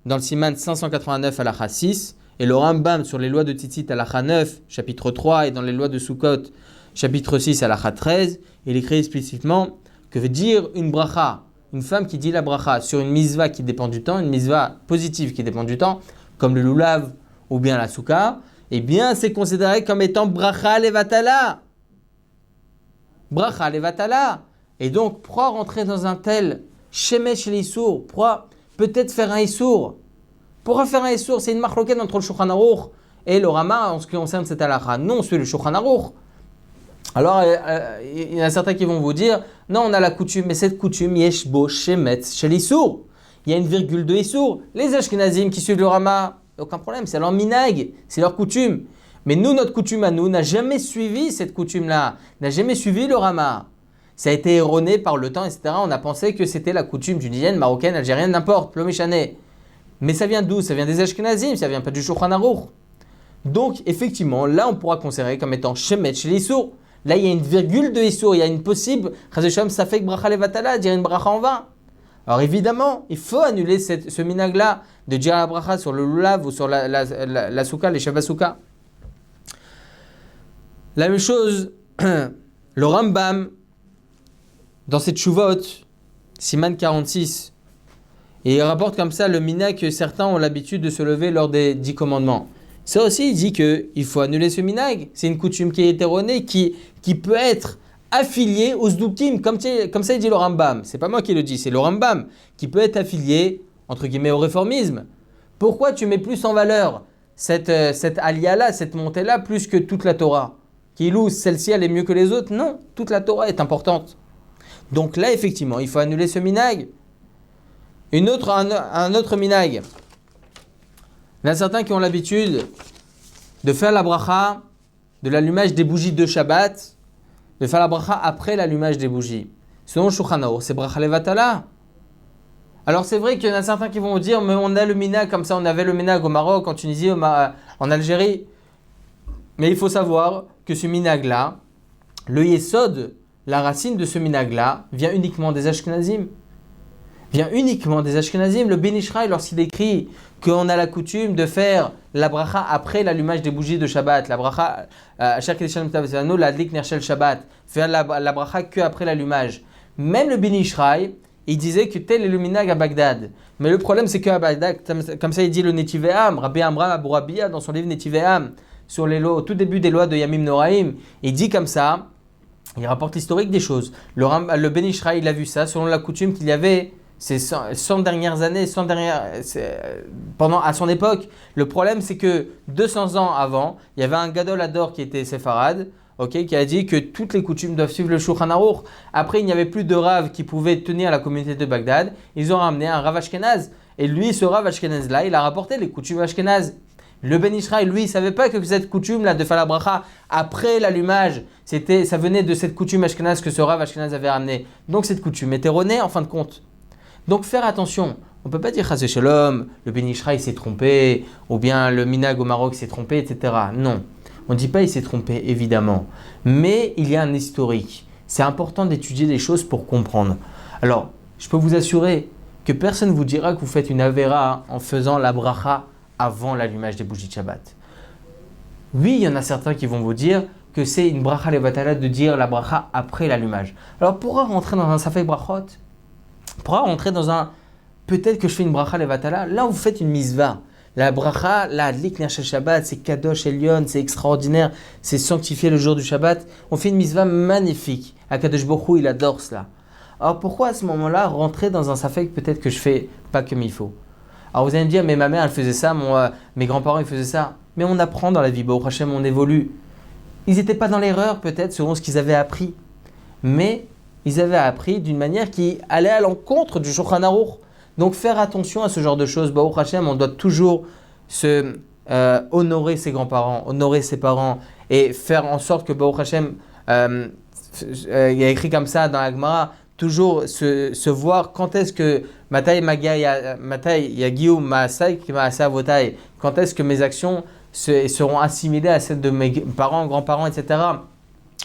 Speaker 1: 589 halakha 6 et le Rambam sur les lois de Tzitzit halakha 9 chapitre 3 et dans les lois de Sukkot chapitre 6 halakha 13, il écrit explicitement que veut dire une bracha, une femme qui dit la bracha sur une mitzvah qui dépend du temps, une mitzvah positive qui dépend du temps, comme le lulav ou bien la souka, eh bien c'est considéré comme étant bracha levatala. Bracha levatala. Et donc, pourquoi rentrer dans un tel shemesh l'issour? Pourquoi peut-être faire un issour? Pourquoi faire un issour? C'est une marloquette entre le Shulchan Aruch et le Rama en ce qui concerne cette halakha. Non, c'est le Shulchan Aruch. Alors, il y en a certains qui vont vous dire, non, on a la coutume, mais cette coutume, yesh bo shemetz shel issour. Il y a une virgule de issour. Les Ashkenazim qui suivent le Rama, aucun problème, c'est leur minag, c'est leur coutume. Mais nous, notre coutume à nous n'a jamais suivi cette coutume-là, n'a jamais suivi le Rama. Ça a été erroné par le temps, etc. On a pensé que c'était la coutume tunisienne, marocaine, algérienne, n'importe, ploméchané. Mais ça vient d'où? Ça vient des Ashkenazim, ça vient pas du Shulchan Aruch. Donc, effectivement, là, on pourra considérer comme étant shemet chez l'issour. Là, il y a une virgule de issour, il y a une possible, ça fait que bracha levatala, dire une bracha en vain. Alors évidemment, il faut annuler ce minag-là de dire la bracha sur le lulav ou sur la souka, les chefs souka. La même chose, le Rambam, dans cette Tshuvot, Siman 46, et il rapporte comme ça le minag que certains ont l'habitude de se lever lors des 10 commandements. Ça aussi, il dit qu'il faut annuler ce minag. C'est une coutume qui est erronée, qui peut être affiliée aux Zdoukim, comme ça il dit le Rambam. C'est pas moi qui le dis, c'est le Rambam, qui peut être affilié, entre guillemets, au réformisme. Pourquoi tu mets plus en valeur cette alia-là, cette montée-là, plus que toute la Torah? Qui loue, celle-ci, elle est mieux que les autres? Non, toute la Torah est importante. Donc là, effectivement, il faut annuler ce minag. Un autre minag. Il y en a certains qui ont l'habitude de faire la bracha de l'allumage des bougies de Shabbat, de faire la bracha après l'allumage des bougies. Selon Shulchan Aruch, c'est bracha levatala. Alors c'est vrai qu'il y en a certains qui vont dire, mais on a le minag comme ça, on avait le minag au Maroc, en Tunisie, en Algérie. Mais il faut savoir que ce minag-là, le yesod, la racine de ce minag-là, vient uniquement des Ashkenazim. Le Ben Ishraï, lorsqu'il écrit qu'on a la coutume de faire la bracha après l'allumage des bougies de Shabbat, la bracha, la dlik nershel Shabbat, faire la bracha que après l'allumage. Même le Ben Ishraï, il disait que tel est le minag à Bagdad. Mais le problème, c'est qu'à Bagdad, comme ça il dit le Netivei Am, Rabbi Amram Abou Rabia, dans son livre Netivei Am, sur les lois, au tout début des lois de Yamim Noraim, il dit comme ça, il rapporte l'historique des choses. Le Ben Ishraï, il a vu ça, selon la coutume qu'il y avait ces 100 dernières années, à son époque. Le problème, c'est que 200 ans avant, il y avait un Gadol Hador qui était séfarade, qui a dit que toutes les coutumes doivent suivre le Shulchan Aruch. Après, il n'y avait plus de Rav qui pouvait tenir la communauté de Bagdad. Ils ont ramené un Rav Ashkenaz. Et lui, ce Rav Ashkenaz-là, il a rapporté les coutumes Ashkenaz. Le Ben Ishraï, lui, il ne savait pas que cette coutume-là de faire la bracha après l'allumage, ça venait de cette coutume Ashkenaz que ce Rav Ashkenaz avait ramené. Donc cette coutume est erronée en fin de compte. Donc faire attention. On ne peut pas dire Chas Shalom, le Ben Ishraï s'est trompé, ou bien le Minag au Maroc s'est trompé, etc. Non. On ne dit pas il s'est trompé, évidemment. Mais il y a un historique. C'est important d'étudier les choses pour comprendre. Alors, je peux vous assurer que personne ne vous dira que vous faites une Avera en faisant la bracha avant l'allumage des bougies de Shabbat. Oui, il y en a certains qui vont vous dire que c'est une bracha levatala de dire la bracha après l'allumage. Alors, pourra rentrer dans un safek brachot, pourra rentrer dans un peut-être que je fais une bracha levatala, là vous faites une misva. La bracha, la adlik ner shel Shabbat, c'est kadosh elyon, c'est extraordinaire, c'est sanctifié le jour du Shabbat. On fait une misva magnifique. Akadosh Baruch Hu, il adore cela. Alors pourquoi à ce moment-là rentrer dans un safek peut-être que je fais pas comme il faut? Alors vous allez me dire, mais ma mère elle faisait ça, mes grands-parents ils faisaient ça. Mais on apprend dans la vie, Baruch Hashem, on évolue. Ils n'étaient pas dans l'erreur peut-être selon ce qu'ils avaient appris. Mais ils avaient appris d'une manière qui allait à l'encontre du Shulchan Aruch. Donc faire attention à ce genre de choses. Baruch Hashem, on doit toujours honorer ses grands-parents, honorer ses parents et faire en sorte que Baruch Hashem, il y a écrit comme ça dans la Gemara, toujours se voir quand est-ce que Matai Yagiu Maasai Maasa Votai, quand est-ce que mes actions seront assimilées à celles de mes parents, grands-parents, etc.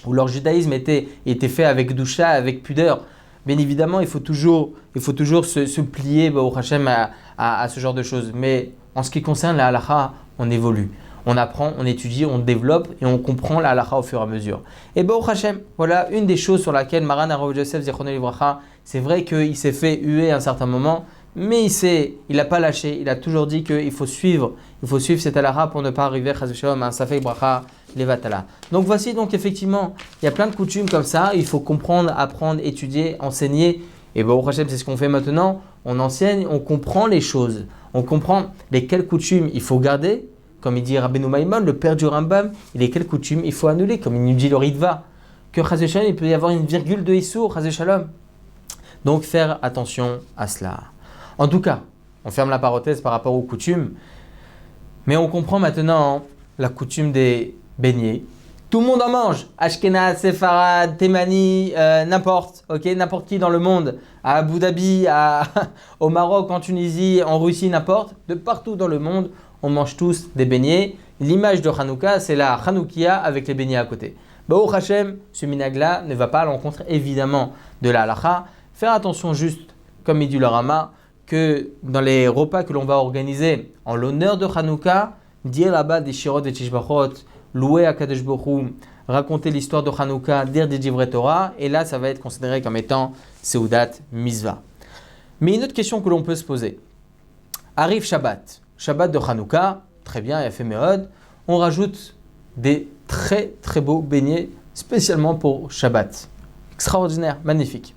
Speaker 1: Où leur judaïsme était fait avec doucha, avec pudeur. Bien évidemment, il faut toujours se plier Baruch Hashem à ce genre de choses. Mais en ce qui concerne la halakha, on évolue. On apprend, on étudie, on développe et on comprend la halakha au fur et à mesure. Et Baruch Hashem, voilà une des choses sur laquelle Maran Arav Yosef Zichrono Livracha, c'est vrai qu'il s'est fait huer à un certain moment, mais il n'a pas lâché. Il a toujours dit qu'il faut suivre cette halakha pour ne pas arriver à un safek bracha levatala. Donc voici donc effectivement, il y a plein de coutumes comme ça. Il faut comprendre, apprendre, étudier, enseigner. Et Baruch Hashem, c'est ce qu'on fait maintenant. On enseigne, on comprend les choses. On comprend lesquelles coutumes il faut garder. Comme il dit Rabbeinu Maimon, le père du Rambam, et lesquelles coutumes il faut annuler. Comme il nous dit le Ritva. Que Chazé Shalom, il peut y avoir une virgule de Issour, Chazé Shalom. Donc faire attention à cela. En tout cas, on ferme la parenthèse par rapport aux coutumes. Mais on comprend maintenant la coutume des beignets. Tout le monde en mange. Ashkenaz, Séfarade, Thémani, n'importe qui dans le monde. À Abu Dhabi, au Maroc, en Tunisie, en Russie, n'importe. De partout dans le monde, on mange tous des beignets. L'image de Hanouka, c'est la Hanoukia avec les beignets à côté. Baruch Hashem, ce minag-là ne va pas à l'encontre évidemment de la halakha. Faire attention juste, comme il dit le Rama, que dans les repas que l'on va organiser en l'honneur de Hanouka, dire là-bas des shirot et tishbachot, louer Akadosh Baruch Hu, raconter l'histoire de Hanouka, dire des divrei Torah, et là ça va être considéré comme étant Seudat Mizvah. Mais une autre question que l'on peut se poser. Arrive Shabbat de Hanouka, très bien, il a fait Meod, on rajoute des très très beaux beignets spécialement pour Shabbat. Extraordinaire, magnifique.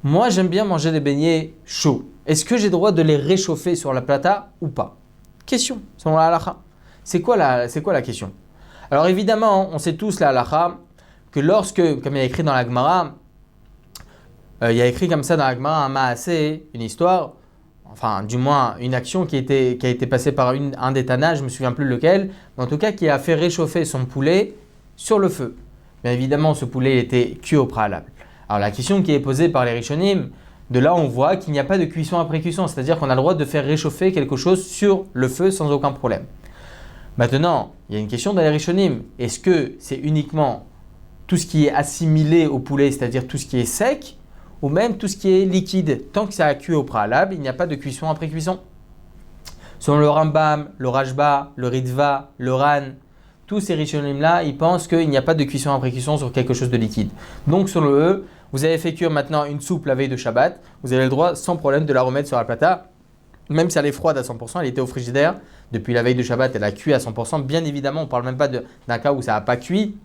Speaker 1: Moi j'aime bien manger des beignets chauds. Est-ce que j'ai le droit de les réchauffer sur la plata ou pas? Question, selon la halakha. C'est quoi la question? Alors évidemment, on sait tous la halakha que lorsque, comme il y a écrit dans la Gemara, il y a écrit comme ça dans la Gemara un maasé, une histoire, enfin du moins une action qui a été passée par un des Tana, je ne me souviens plus lequel, mais en tout cas qui a fait réchauffer son poulet sur le feu. Bien évidemment, ce poulet était cuit au préalable. Alors la question qui est posée par les Rishonim, de là on voit qu'il n'y a pas de cuisson après cuisson, c'est-à-dire qu'on a le droit de faire réchauffer quelque chose sur le feu sans aucun problème. Maintenant, il y a une question dans les Rishonim. Est-ce que c'est uniquement tout ce qui est assimilé au poulet, c'est-à-dire tout ce qui est sec, ou même tout ce qui est liquide? Tant que ça a cuit au préalable, il n'y a pas de cuisson après cuisson. Selon le Rambam, le Rajba, le Ritva, le Ran, tous ces Rishonim-là, ils pensent qu'il n'y a pas de cuisson après cuisson sur quelque chose de liquide. Donc selon eux, vous avez fait cuire maintenant une soupe la veille de Shabbat, vous avez le droit sans problème de la remettre sur la plata, même si elle est froide à 100%, elle était au frigidaire, depuis la veille de Shabbat, elle a cuit à 100%. Bien évidemment, on ne parle même pas d'un cas où ça n'a pas cuit,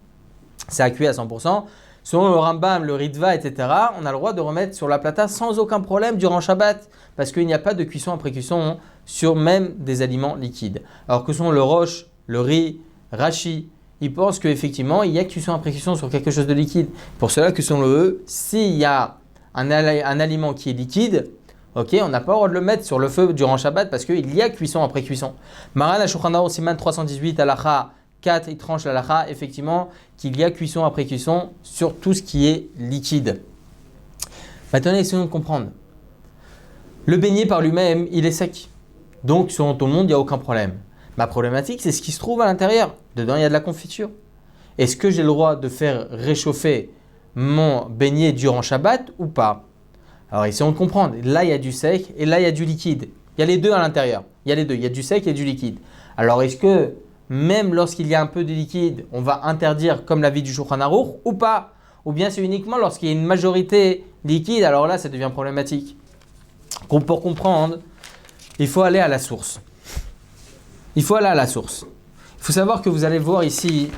Speaker 1: ça a cuit à 100%. Selon le Rambam, le Ritva, etc., on a le droit de remettre sur la plata sans aucun problème durant Shabbat, parce qu'il n'y a pas de cuisson après cuisson sur même des aliments liquides. Alors que selon le Roche, le riz, Rashi, ils pensent qu'effectivement, il y a cuisson après cuisson sur quelque chose de liquide. Pour cela que selon eux, s'il y a un aliment qui est liquide, ok, on n'a pas le droit de le mettre sur le feu durant Shabbat parce qu'il y a cuisson après cuisson. Maran HaShulchan Aruch Siman 318 Halacha 4, il tranche l'Halacha, effectivement, qu'il y a cuisson après cuisson sur tout ce qui est liquide. Maintenant, essayons de comprendre. Le beignet par lui-même, il est sec. Donc, selon tout le monde, il n'y a aucun problème. Ma problématique, c'est ce qui se trouve à l'intérieur. Dedans, il y a de la confiture. Est-ce que j'ai le droit de faire réchauffer mon beignet durant Shabbat ou pas? Alors, essayons de comprendre. Là, il y a du sec et là, il y a du liquide. Il y a les deux à l'intérieur. Il y a les deux. Il y a du sec et du liquide. Alors, est-ce que même lorsqu'il y a un peu de liquide, on va interdire comme l'avis du Shulchan Aruch ou pas? Ou bien c'est uniquement lorsqu'il y a une majorité liquide, alors là, ça devient problématique. Pour comprendre, il faut aller à la source. Il faut savoir que vous allez voir ici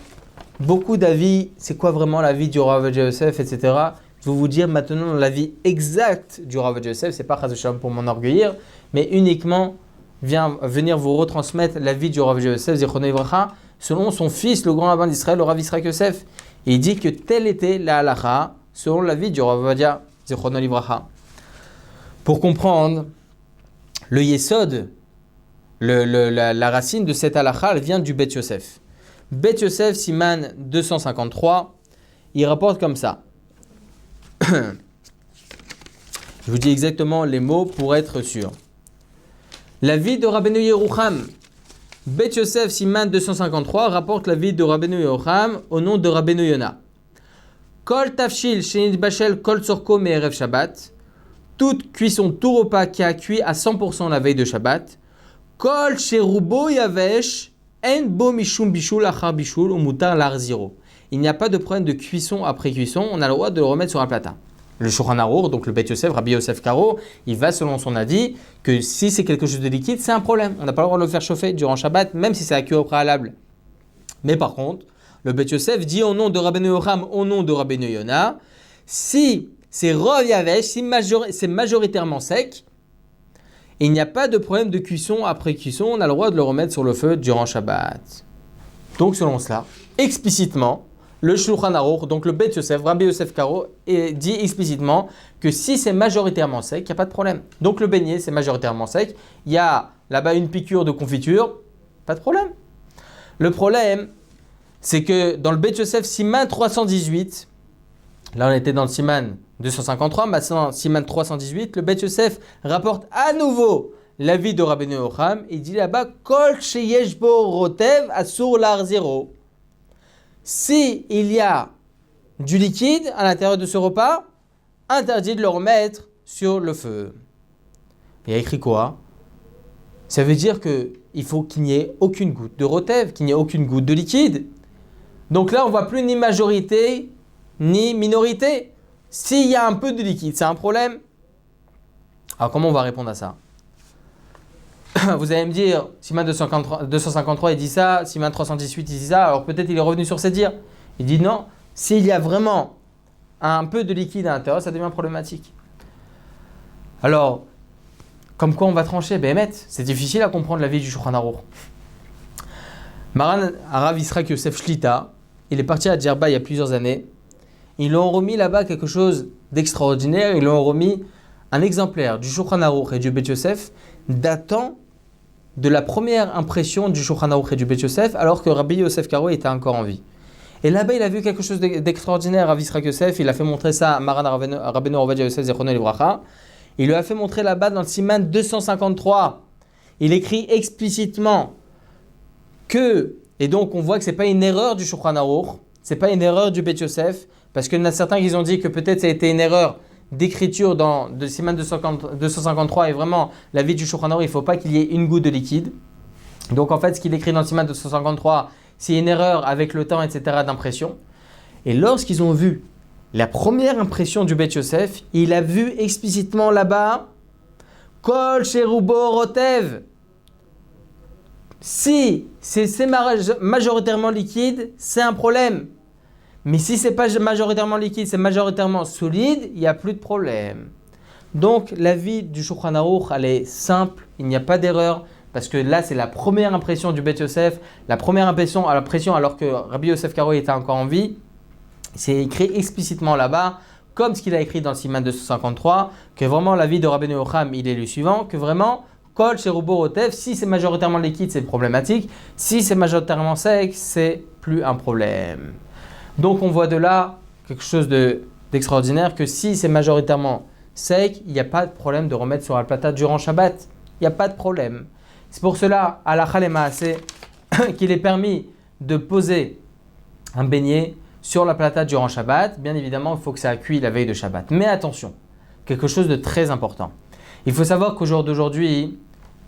Speaker 1: beaucoup d'avis. C'est quoi vraiment l'avis du Rav Ovadia Yosef, etc. Je vais vous dire maintenant l'avis exact du Rav Ovadia Yosef. C'est pas Chas v'Shalom pour m'enorgueillir, mais uniquement venir vous retransmettre l'avis du Rav Ovadia Yosef, Zichrono Livracha, selon son fils, le grand rabbin d'Israël, le Rav Yisraël Yosef. Et il dit que telle était la halacha selon l'avis du Rav Ovadia, Zichrono Livracha. Pour comprendre, le Yesod, la racine de cette halacha, elle vient du Bet Yosef. Bet Yosef, Siman 253, il rapporte comme ça. Je vous dis exactement les mots pour être sûr. La vie de Rabbeinu Yerucham. Bet Yosef, Siman 253, rapporte la vie de Rabbeinu Yerucham au nom de Rabbeinu Yona. Kol tafshil shenit bashel kol tzorko me'erev Shabbat. Toute cuisson, tout repas qui a cuit à 100% la veille de Shabbat. Kol sherubo yavesh en bo mishum bishul achar bishul ou mutar larziro. Il n'y a pas de problème de cuisson après cuisson, on a le droit de le remettre sur un platin. Le Shulchan Aruch, donc le Bet Yosef, Rabbi Yosef Karo, il va selon son avis que si c'est quelque chose de liquide, c'est un problème. On n'a pas le droit de le faire chauffer durant Shabbat, même si c'est à cuire au préalable. Mais par contre, le Bet Yosef dit au nom de Rabbeinu Yocham, au nom de Rabbeinu Yona, si c'est Rov Yavesh, si c'est majoritairement sec, et il n'y a pas de problème de cuisson après cuisson, on a le droit de le remettre sur le feu durant Shabbat. Donc selon cela, explicitement, le Shulchan Aruch, donc le Bet Yosef, Rabbi Yosef Karo, dit explicitement que si c'est majoritairement sec, il n'y a pas de problème. Donc le beignet, c'est majoritairement sec. Il y a là-bas une piqûre de confiture, pas de problème. Le problème, c'est que dans le Bet Yosef Siman 318, là on était dans le Siman 253, maintenant Siman 318, le Bet Yosef rapporte à nouveau l'avis de Rabbeinu Yocham. Il dit là-bas, Kol sheyesh bo rotev asur larziro. Si il y a du liquide à l'intérieur de ce repas, interdit de le remettre sur le feu. Il y a écrit quoi? Ça veut dire qu'il faut qu'il n'y ait aucune goutte de rotev, qu'il n'y ait aucune goutte de liquide. Donc là, on ne voit plus ni majorité, ni minorité. S'il y a un peu de liquide, c'est un problème. Alors comment on va répondre à ça? Vous allez me dire, Siman 253 il dit ça, Siman 318 il dit ça, alors peut-être il est revenu sur ses dires. Il dit non, s'il y a vraiment un peu de liquide à l'intérieur, ça devient problématique. Alors, comme quoi on va trancher? Ben, c'est difficile à comprendre la vie du Shulchan Aruch. Maran Arav Yisraël Yosef Shlita, il est parti à Djerba il y a plusieurs années. Ils lui ont remis là-bas quelque chose d'extraordinaire. Ils lui ont remis un exemplaire du Shulchan Aruch et du Bet Yosef datant de la première impression du Shulchan Aruch et du Bet Yosef alors que Rabbi Yosef Karo était encore en vie. Et là-bas, il a vu quelque chose d'extraordinaire à Yisraël Yosef. Il a fait montrer ça à Maran Rabbeinu Ovadia Yosef Zichrono Livracha. Il lui a fait montrer là-bas dans le Siman 253. Il écrit explicitement que, et donc on voit que ce n'est pas une erreur du Shulchan Aruch, ce n'est pas une erreur du Bet Yosef, parce qu'il y en a certains qui ont dit que peut-être ça a été une erreur d'écriture dans le Siman 253 et vraiment la vie du Shulchan Aruch, il ne faut pas qu'il y ait une goutte de liquide. Donc en fait, ce qu'il écrit dans le Siman 253, c'est une erreur avec le temps, etc. d'impression. Et lorsqu'ils ont vu la première impression du Bet Yosef, il a vu explicitement là-bas Kol sherubo rotev. Si c'est majoritairement liquide, c'est un problème. Mais si c'est pas majoritairement liquide, c'est majoritairement solide, il n'y a plus de problème. Donc l'avis du Shulchan Aruch, elle est simple, il n'y a pas d'erreur, parce que là c'est la première impression du Beth Yosef, la première impression alors que Rabbi Yosef Karo était encore en vie. C'est écrit explicitement là-bas, comme ce qu'il a écrit dans le Siman 253, que vraiment l'avis de Rabbeinu Yocham, il est le suivant, que vraiment, Kol Sherubo Rotef, si c'est majoritairement liquide, c'est problématique, si c'est majoritairement sec, c'est plus un problème. Donc on voit de là quelque chose d'extraordinaire, que si c'est majoritairement sec, il n'y a pas de problème de remettre sur la plata durant Shabbat. Il n'y a pas de problème. C'est pour cela, à la Chalema, c'est qu'il est permis de poser un beignet sur la plata durant Shabbat. Bien évidemment, il faut que ça cuit la veille de Shabbat. Mais attention, quelque chose de très important. Il faut savoir qu'au jour d'aujourd'hui,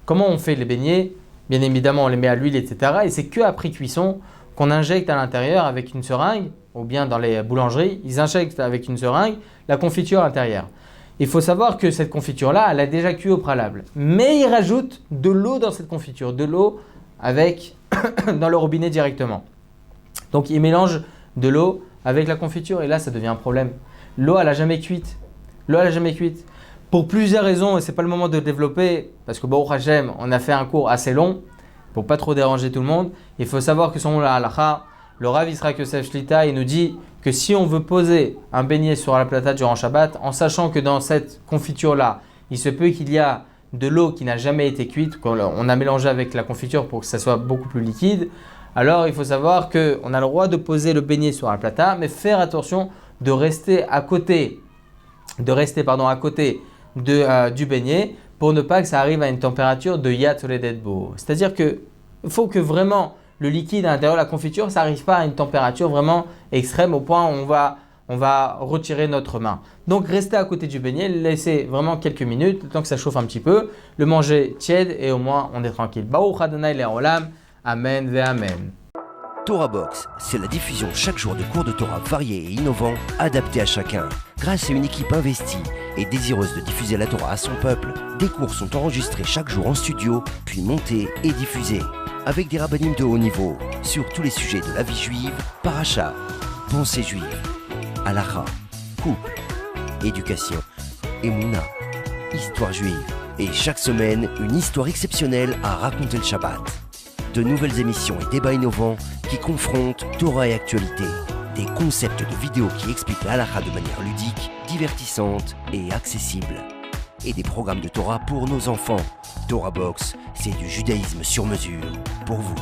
Speaker 1: comment on fait les beignets? Bien évidemment, on les met à l'huile, etc. Et c'est qu'après cuisson qu'on injecte à l'intérieur avec une seringue, ou bien dans les boulangeries, ils injectent avec une seringue la confiture à l'intérieur. Il faut savoir que cette confiture-là, elle a déjà cuit au préalable. Mais ils rajoutent de l'eau dans cette confiture, de l'eau avec dans le robinet directement. Donc ils mélangent de l'eau avec la confiture et là, ça devient un problème. L'eau, elle n'a jamais cuite. Pour plusieurs raisons, et ce n'est pas le moment de développer, parce que Baruch Hashem, on a fait un cours assez long, pour pas trop déranger tout le monde. Il faut savoir que selon la halakha, le Rav Yitzhak Yosef Shlita, il nous dit que si on veut poser un beignet sur la plata durant Shabbat, en sachant que dans cette confiture-là, il se peut qu'il y a de l'eau qui n'a jamais été cuite, qu'on a mélangé avec la confiture pour que ça soit beaucoup plus liquide, alors il faut savoir qu'on a le droit de poser le beignet sur la plata, mais faire attention de rester à côté, du beignet pour ne pas que ça arrive à une température de Yat Soledetbo. C'est-à-dire qu'il faut que vraiment le liquide à l'intérieur de la confiture, ça n'arrive pas à une température vraiment extrême au point où on va retirer notre main. Donc restez à côté du beignet, laissez vraiment quelques minutes, le temps que ça chauffe un petit peu, le manger tiède et au moins on est tranquille. Baruch Adonai Le'olam, Amen ve Amen.
Speaker 2: Torah Box, c'est la diffusion chaque jour de cours de Torah variés et innovants, adaptés à chacun. Grâce à une équipe investie et désireuse de diffuser la Torah à son peuple, des cours sont enregistrés chaque jour en studio, puis montés et diffusés. Avec des rabbinim de haut niveau, sur tous les sujets de la vie juive, paracha, pensée juive, halakha, couple, éducation, émouna, histoire juive. Et chaque semaine, une histoire exceptionnelle à raconter le Shabbat. De nouvelles émissions et débats innovants qui confrontent Torah et actualité. Des concepts de vidéos qui expliquent la halakha de manière ludique, divertissante et accessible. Et des programmes de Torah pour nos enfants. Torah Box, c'est du judaïsme sur mesure pour vous.